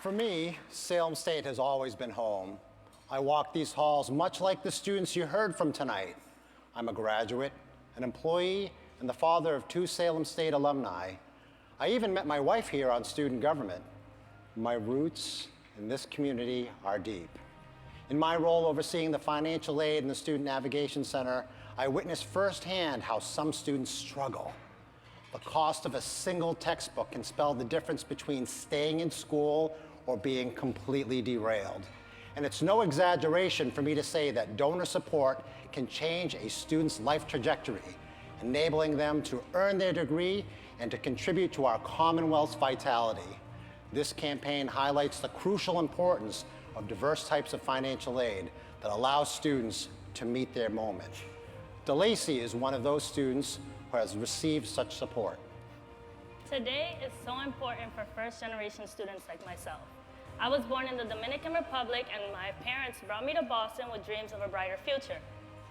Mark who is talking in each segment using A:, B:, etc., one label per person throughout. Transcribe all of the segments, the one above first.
A: For me, Salem State has always been home. I walk these halls much like the students you heard from tonight. I'm a graduate, an employee, and the father of 2 Salem State alumni. I even met my wife here on student government. My roots in this community are deep. In my role overseeing the financial aid in the Student Navigation Center, I witnessed firsthand how some students struggle. The cost of a single textbook can spell the difference between staying in school or being completely derailed. And it's no exaggeration for me to say that donor support can change a student's life trajectory, enabling them to earn their degree and to contribute to our Commonwealth's vitality. This campaign highlights the crucial importance of diverse types of financial aid that allows students to meet their moment. Dalhaysy is one of those students who has received such support.
B: Today is so important for first-generation students like myself. I was born in the Dominican Republic, and my parents brought me to Boston with dreams of a brighter future.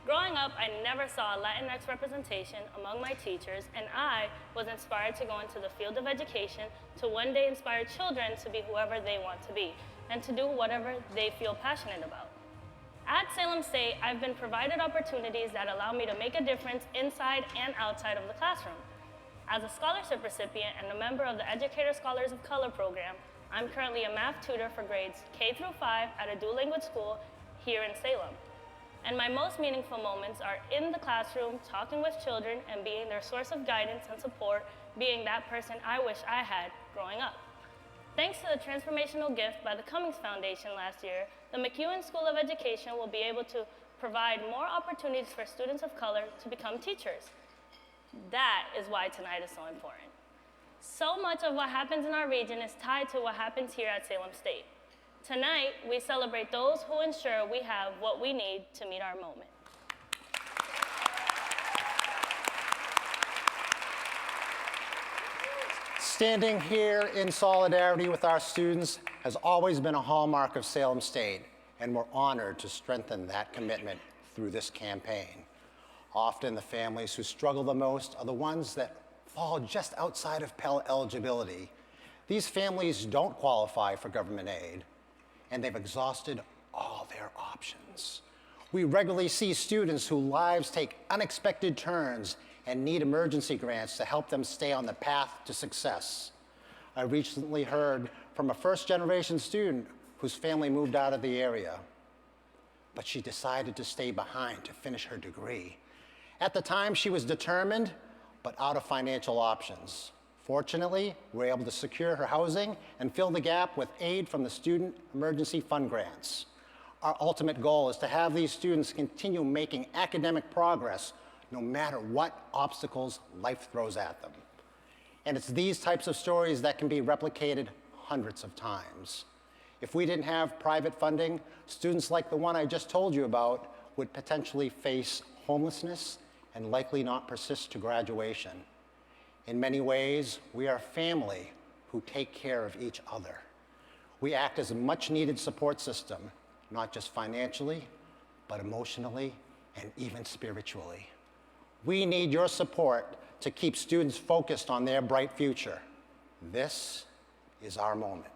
B: Growing up, I never saw Latinx representation among my teachers, and I was inspired to go into the field of education to one day inspire children to be whoever they want to be and to do whatever they feel passionate about. At Salem State, I've been provided opportunities that allow me to make a difference inside and outside of the classroom. As a scholarship recipient and a member of the Educator Scholars of Color program, I'm currently a math tutor for grades K through 5 at a dual language school here in Salem. And my most meaningful moments are in the classroom, talking with children and being their source of guidance and support, being that person I wish I had growing up. Thanks to the transformational gift by the Cummings Foundation last year, the McEwen School of Education will be able to provide more opportunities for students of color to become teachers. That is why tonight is so important. So much of what happens in our region is tied to what happens here at Salem State. Tonight, we celebrate those who ensure we have what we need to meet our moment.
A: Standing here in solidarity with our students has always been a hallmark of Salem State, and we're honored to strengthen that commitment through this campaign. Often the families who struggle the most are the ones that fall just outside of Pell eligibility. These families don't qualify for government aid, and they've exhausted all their options. We regularly see students whose lives take unexpected turns and need emergency grants to help them stay on the path to success. I recently heard from a first-generation student whose family moved out of the area, but she decided to stay behind to finish her degree. At the time, she was determined, but out of financial options. Fortunately, we were able to secure her housing and fill the gap with aid from the Student Emergency Fund grants. Our ultimate goal is to have these students continue making academic progress no matter what obstacles life throws at them. And it's these types of stories that can be replicated hundreds of times. If we didn't have private funding, students like the one I just told you about would potentially face homelessness and likely not persist to graduation. In many ways, we are family who take care of each other. We act as a much-needed support system, not just financially, but emotionally and even spiritually. We need your support to keep students focused on their bright future. This is our moment.